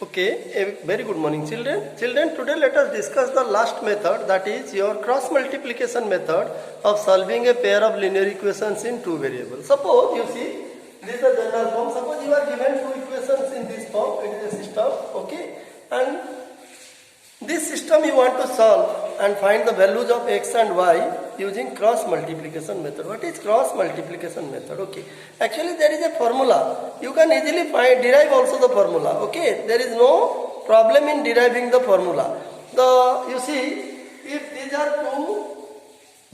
Okay, a very good morning children. Children, today let us discuss the last method, that is your cross multiplication method of solving a pair of linear equations in two variables. Suppose you see, this is the general form. Suppose you are given two equations in this form, it is a system, okay, and this system you want to solve and find the values of x and y using cross multiplication method. What is cross multiplication method? Okay, actually there is a formula. You can easily derive also the formula. Okay, there is no problem in deriving the formula. You see, if these are two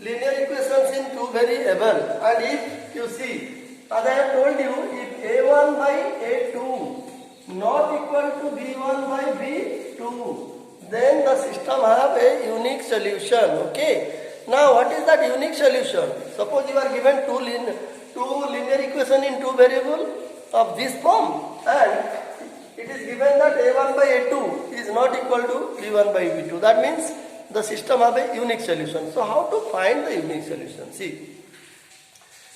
linear equations in two variables, and if you see, as I have told you, if a1 by a2 not equal to b1 by b2, then the system have a unique solution. Okay, now what is that unique solution? Suppose you are given two linear equation in two variable of this form, and it is given that a1 by a2 is not equal to b1 by b2. That means the system have a unique solution. So how to find the unique solution? See,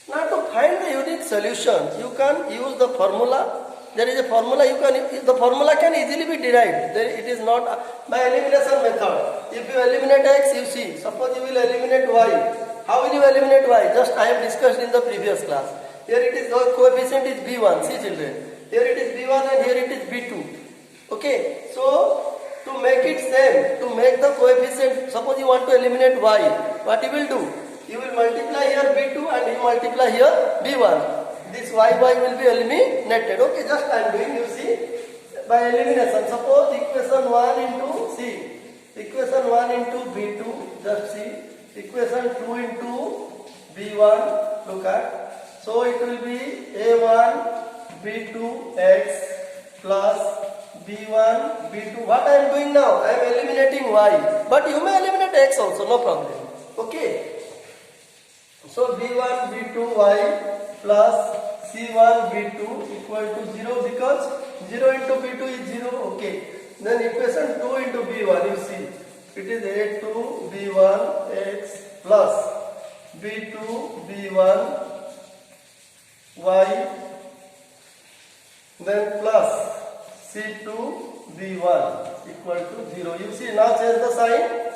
now to find the unique solution, you can use the formula. There is a formula, the formula can easily be derived. It is not by elimination method. If you eliminate x, you see, suppose you will eliminate y. How will you eliminate y? Just I have discussed in the previous class. Here it is, the coefficient is b1, see children. Here it is b1 and here it is b2. Okay, so to make it same, to make the coefficient, suppose you want to eliminate y, what you will do? You will multiply here b2 and you multiply here b1. This y will be eliminated. Okay, just I am doing, you see, by elimination. Suppose equation 1 into C, equation 1 into B2, just see, equation 2 into B1, look at. So it will be A1 B2 x plus B1 B2. What I am doing now? I am eliminating y, but you may eliminate x also, no problem. Okay. So B1 B2 y plus C1 B2 equal to 0, because 0 into B2 is 0. Okay. Then equation 2 into B1, you see, it is A2 B1 x plus B2 B1 y, then plus C2 B1 equal to 0. You see, now change the sign.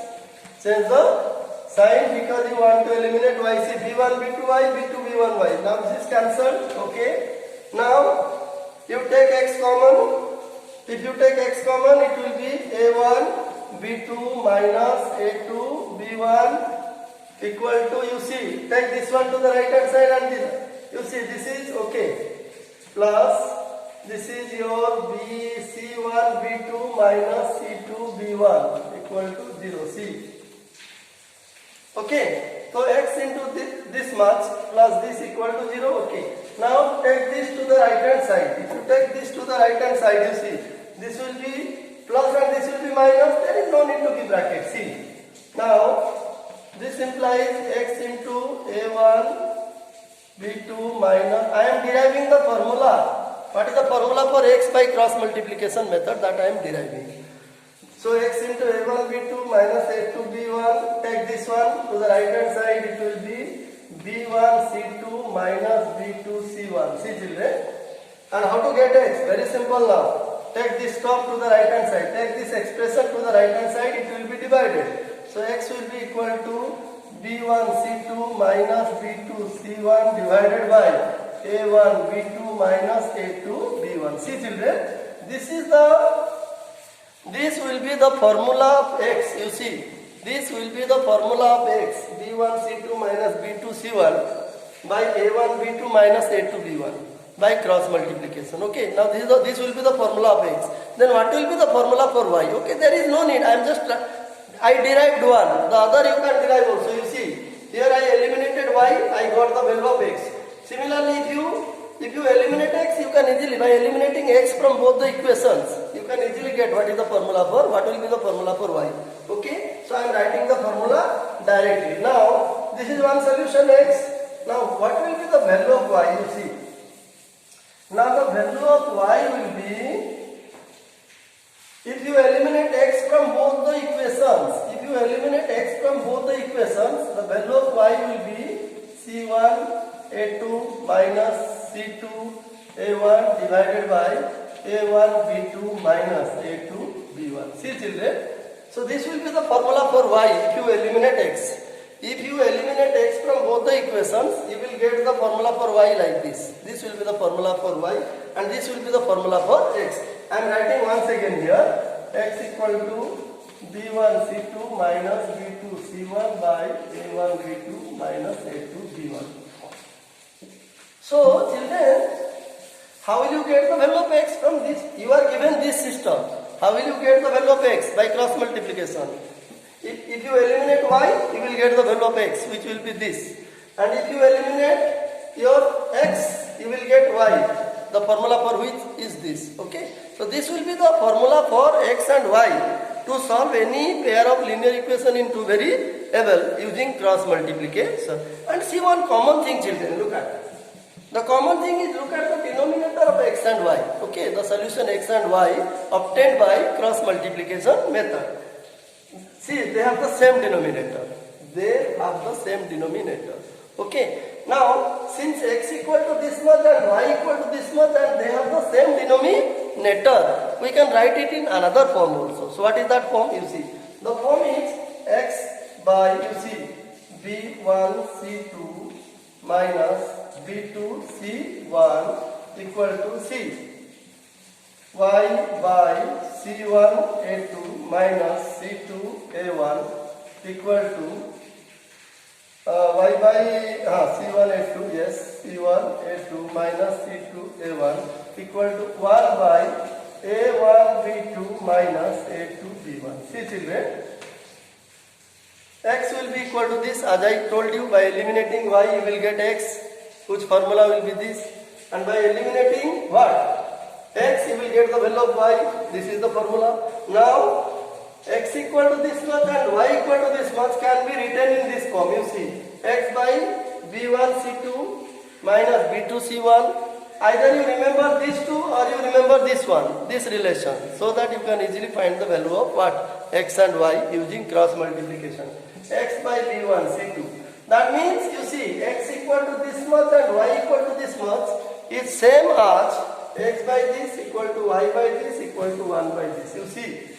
Change the sign because you want to eliminate y. See, b1 b2 y, b2 b1 y. Now this is cancelled. Okay. Now you take x common. If you take x common, it will be a1 b2 minus a2 b1 equal to, you see, take this one to the right hand side and this. You see, this is okay. Plus this is your c1 b2 minus c2 b1 equal to 0. See. Okay, so x into this much plus this equal to 0. Okay, now take this to the right hand side. If you take this to the right hand side, you see, this will be plus and this will be minus. There is no need to give bracket. See, now this implies x into a1 b2 minus, I am deriving the formula. What is the formula for x by cross multiplication method? That I am deriving. So x into a1 b2 minus a2 b1, take this one to the right hand side, it will be b1 c2 minus b2 c1. See children? And how to get x? Very simple now. Take this term to the right hand side, take this expression to the right hand side, it will be divided. So x will be equal to b1 c2 minus b2 c1 divided by a1 b2 minus a2 b1. See children? This will be the formula of x. You see, this will be the formula of x, b1 c2 minus b2 c1 by a1 b2 minus a2 b1 by cross multiplication. Okay, now this will be the formula of x. Then what will be the formula for y? Okay, there is no need. I derived one. The other you can derive also. You see, here I eliminated y, I got the value of x. Similarly, if you eliminate x, you can easily, by eliminating x from both the equations, you can easily get what is the formula for, what will be the formula for y. Okay, so I am writing the formula directly. Now, this is one solution x. Now, what will be the value of y? You see. Now, the value of y will be, if you eliminate x from both the equations, the value of y will be c1 a2 minus c2 a1 divided by A1 B2 minus A2 B1. See children, so this will be the formula for y if you eliminate x. If you eliminate x from both the equations, you will get the formula for y like this. This will be the formula for y and this will be the formula for x. I am writing once again here, x equal to B1 C2 minus B2 C1 by A1 B2 minus A2 B1. So children, how will you get the value of x from this? You are given this system. How will you get the value of x? By cross multiplication. If you eliminate y, you will get the value of x, which will be this. And if you eliminate your x, you will get y. The formula for which is this. Okay. So this will be the formula for x and y to solve any pair of linear equation in two variables using cross multiplication. And see one common thing, children. Look at. The common thing is look at the denominator of x and y. Okay. The solution x and y obtained by cross multiplication method. See, they have the same denominator. They have the same denominator. Okay. Now, since x equal to this much and y equal to this much and they have the same denominator, we can write it in another form also. So, what is that form? You see, the form is x by, you see, b1 c2 minus b2 c1 equal to c. Y by C1 A2 minus C2 A1 equal to Y by C1 A2, yes, C1 A2 minus C2 A1 equal to 1 by A1 B2 minus A2 B1. See children, x will be equal to this. As I told you, by eliminating y you will get x, whose formula will be this, and by eliminating what? X, you will get the value of y. This is the formula. Now, x equal to this much and y equal to this much can be written in this form. You see, x by b1 c2 minus b2 c1. Either you remember these two or you remember this one, this relation, so that you can easily find the value of what? X and y using cross multiplication. X by b1 c2. That means, you see, x equal to this much and y equal to this much is same as x by this equal to y by this equal to 1 by this. You see.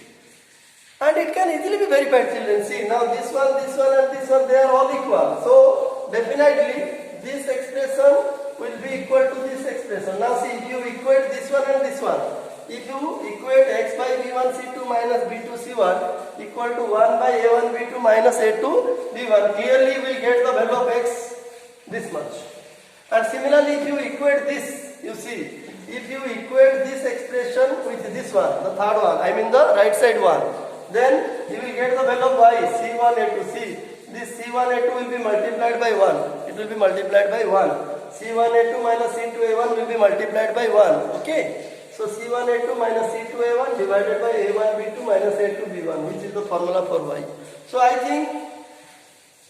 And it can easily be verified, children. See, now this one and this one, they are all equal. So, definitely, this expression will be equal to this expression. Now see, if you equate this one and this one, if you equate x by b1 c2 minus b2 c1 equal to 1 by a1 b2 minus a2 b1, clearly you will get the value of x this much. And similarly, if you equate this, you see, if you equate this expression with this one, the third one, I mean the right side one, then you will get the value of y, c1 a2. See, this c1 a2 will be multiplied by 1. It will be multiplied by 1. c1 a2 minus c2 a1 will be multiplied by 1. Okay. So c1 a2 minus c2 a1 divided by a1 b2 minus a2 b1, which is the formula for y. So I think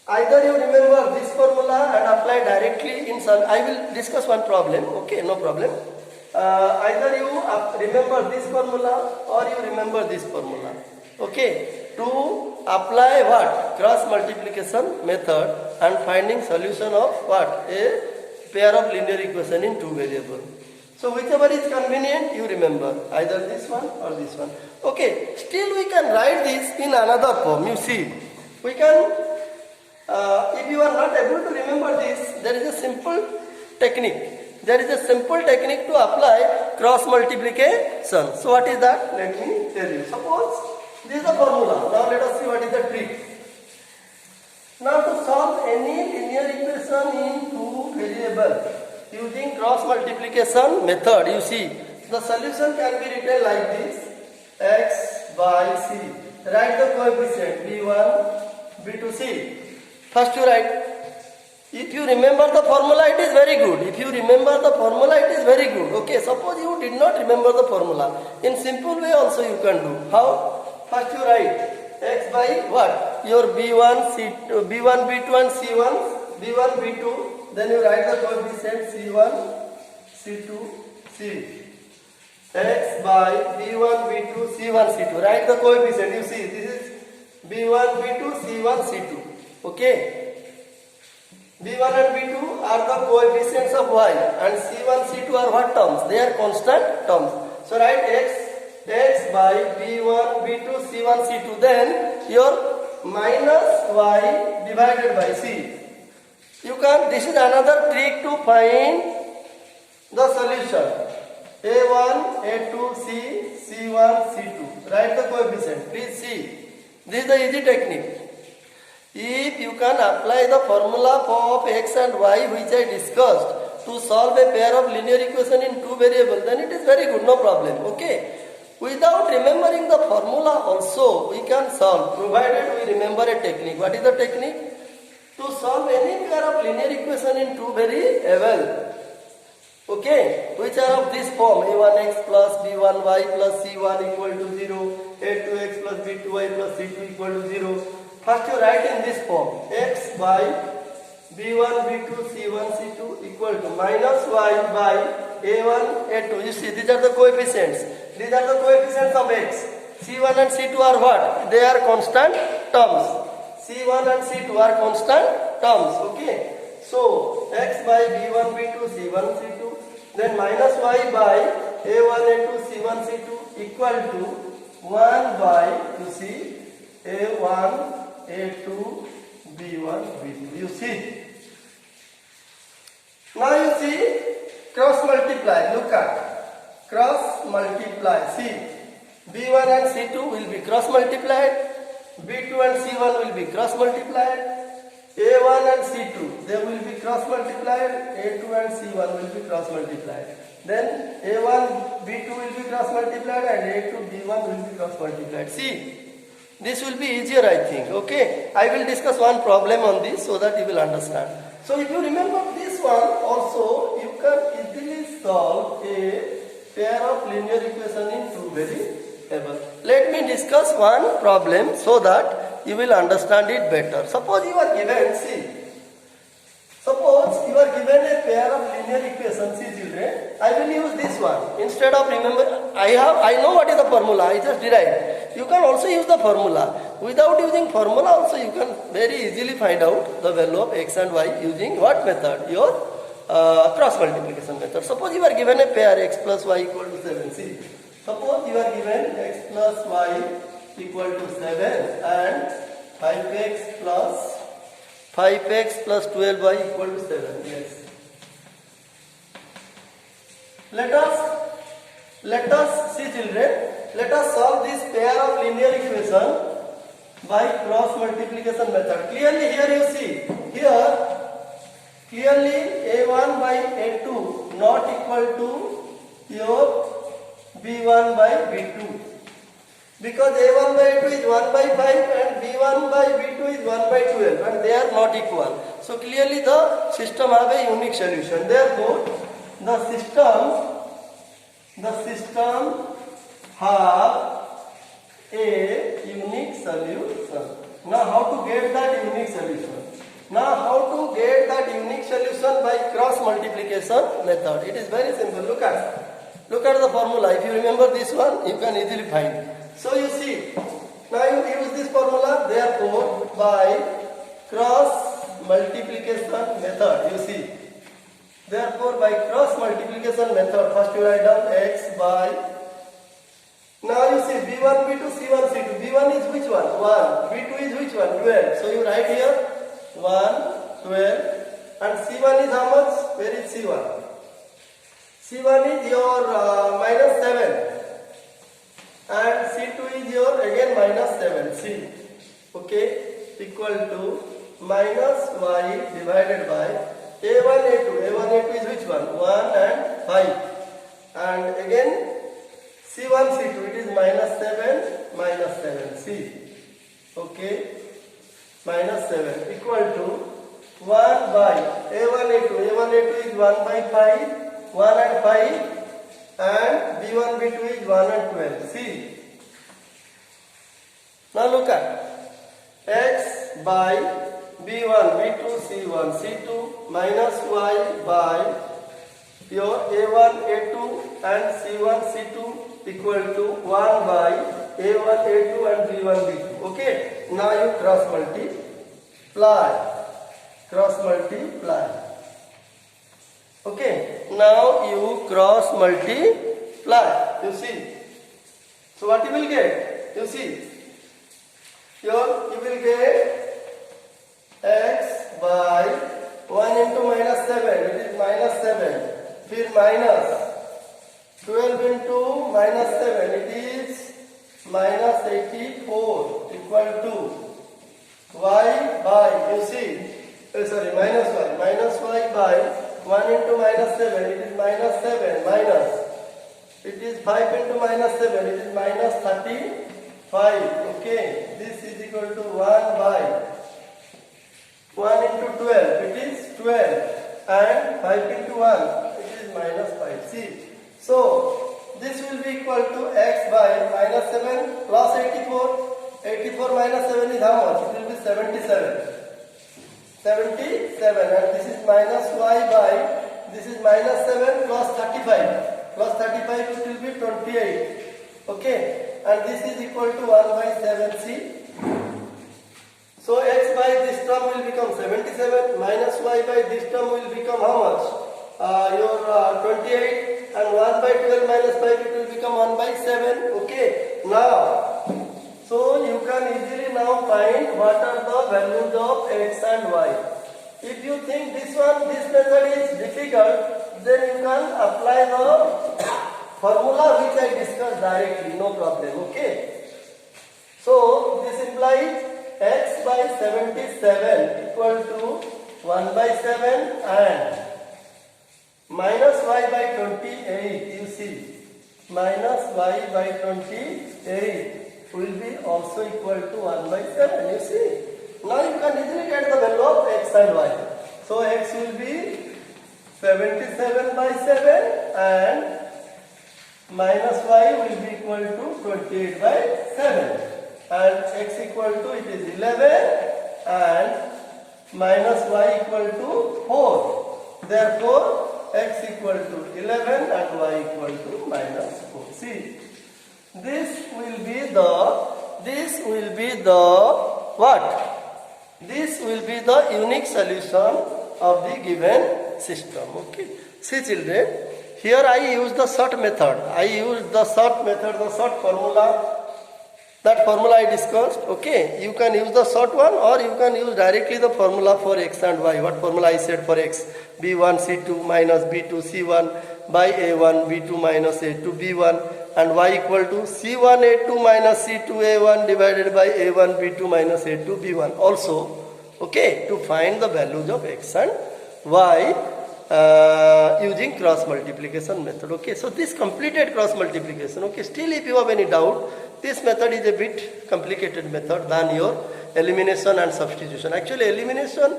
either you remember this formula and apply directly in some. I will discuss one problem. Okay, no problem. Either you remember this formula or you remember this formula. Okay, to apply what? Cross multiplication method and finding solution of what? A pair of linear equation in two variables. So whichever is convenient, you remember either this one or this one. Okay, still we can write this in another form. You see, we can, if you are not able to remember this, there is a simple technique. There is a simple technique to apply cross multiplication. So what is that? Let me tell you. Suppose this is the formula. Now let us see what is the trick. Now to solve any linear equation in two variables using cross multiplication method, you see, the solution can be written like this: x by c. Write the coefficient b1, b2, c. First you write. If you remember the formula, it is very good. If you remember the formula, it is very good. Okay, suppose you did not remember the formula. In simple way also you can do. How? First you write x by what? Your b1, c2, b1, b2 and c1, b1, b2. Then you write the coefficient c1, c2, c. X by b1, b2, c1, c2. Write the coefficient. You see, this is b1, b2, c1, c2. Okay. b1 and b2 are the coefficients of y and c1, c2 are what terms? They are constant terms. So write x by b1, b2, c1, c2. Then your minus y divided by c. You can, this is another trick to find the solution. A1, A2, C, C1, C2. Write the coefficient. Please see. This is the easy technique. If you can apply the formula of x and y which I discussed to solve a pair of linear equation in two variables, then it is very good, no problem. Okay. Without remembering the formula also, we can solve, provided we remember a technique. What is the technique? To solve any pair of linear equation in two variables. Okay, which are of this form, a1x plus b1y plus c1 equal to 0, a2x plus b2y plus c2 equal to 0. First you write in this form, x by b1, b2, c1, c2 equal to minus y by a1, a2. You see, these are the coefficients. These are the coefficients of x. c1 and c2 are what? They are constant terms. c1 and c2 are constant terms. Okay. So, x by b1, b2, c1, c2. Then minus y by a1, a2, c1, c2 equal to 1 by, you see, a1, a2, b1, b2. You see. Now you see, cross multiply. Look at. Cross multiply. See, b1 and c2 will be cross multiplied. b2 and c1 will be cross multiplied. A1 and C2, they will be cross multiplied, A2 and C1 will be cross multiplied. Then A1, B2 will be cross multiplied and A2, B1 will be cross multiplied. See, this will be easier I think, okay. I will discuss one problem on this so that you will understand. So if you remember this one also, you can easily solve a pair of linear equation in two variables. Let me discuss one problem so that you will understand it better. Suppose you are given, see, suppose you are given a pair of linear equations, see children, I will use this one. Instead of remember, I know what is the formula, I just derived. You can also use the formula. Without using formula also you can very easily find out the value of x and y using what method? Your cross multiplication method. Suppose you are given a pair x plus y equal to 7, see. Suppose you are given x plus y equal to 7 and 5x plus 12y equal to 7. Yes. Let us see children, let us solve this pair of linear equation by cross multiplication method. Clearly here you see, here clearly a1 by a2 not equal to your b1 by b2. Because a1 by a2 is 1 by 5 and b1 by b2 is 1 by 12 and they are not equal. So clearly the system have a unique solution. Therefore, the system have a unique solution. Now how to get that unique solution? Now how to get that unique solution by cross multiplication method? It is very simple. Look at the formula. If you remember this one, you can easily find. So you see, now you use this formula, therefore by cross multiplication method, you see. Therefore by cross multiplication method, first you write down x by, now you see b1, b2, c1, c2. b1 is which one? 1. b2 is which one? 12. So you write here 1, 12 and c1 is how much? Where is c1? c1 is your minus 7. And C2 is your again minus 7, C, okay, equal to minus y divided by A1, A2. A1, A2 is which one? 1 and 5. And again C1, C2, it is minus 7, C, okay, minus 7 equal to 1 by A1, A2. A1, A2 is 1 by 5, 1 and 5. And b1, b2 is 1 and 12. See. Now look at x by b1, b2, c1, c2 minus y by your a1, a2 and c1, c2 equal to 1 by a1, a2 and b1, b2. Okay. Now you cross multiply. Okay. Now you cross multiply. multiply, you see. So what you will get? You see. You will get x by 1 into minus 7, it is minus 7. Then minus 12 into minus 7, it is minus 84 equal to y by, you see, minus y by 1 into minus 7, it is minus 7 minus, it is 5 into minus 7, it is minus 35, okay, this is equal to 1 by 1 into 12, it is 12, and 5 into 1, it is minus 5, see, so this will be equal to x by minus 7 plus 84, 84 minus 7 is how much? It will be 77. 77 and this is minus y by, this is minus 7 plus 35. Plus 35 it will be 28. Okay. And this is equal to 1 by 7c. So x by this term will become 77 minus y by this term will become how much? Your 28 and 1 by 12 minus 5 it will become 1 by 7. Okay. Now, so you can easily now find what are the values of x and y. If you think this method is difficult, then you can apply the formula which I discussed directly, no problem, okay. So this implies x by 77 equal to 1 by 7 and minus y by 28, you see, minus y by 28 will be also equal to 1 by 7, you see. Now you can easily get the value of x and y. So x will be 77 by 7 and minus y will be equal to 28 by 7. And x equal to, it is 11 and minus y equal to 4. Therefore, x equal to 11 and y equal to minus 4. See. This will be the unique solution of the given system. Okay. See children, here I use the short method. The short formula. That formula I discussed. Okay. You can use the short one or you can use directly the formula for x and y. What formula I said for x? b1 c2 minus b2 c1 by a1 b2 minus a2 b1. And y equal to c1 a2 minus c2 a1 divided by a1 b2 minus a2 b1. Also, okay, to find the values of x and y using cross multiplication method. Okay, so this completed cross multiplication. Okay, still if you have any doubt, this method is a bit complicated method than your elimination and substitution. Actually, elimination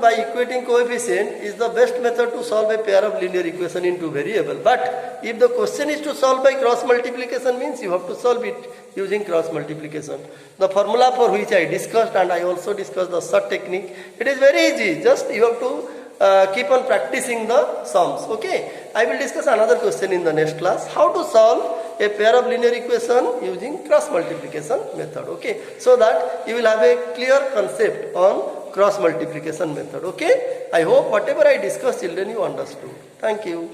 by equating coefficient is the best method to solve a pair of linear equation in two variables. But if the question is to solve by cross multiplication, means you have to solve it using cross multiplication. The formula for which I discussed, and I also discussed the short technique, it is very easy. Just you have to keep on practicing the sums. Okay, I will discuss another question in the next class, how to solve a pair of linear equation using cross multiplication method. Okay, so that you will have a clear concept on cross multiplication method. Okay, I hope whatever I discussed, children, you understood. Thank you.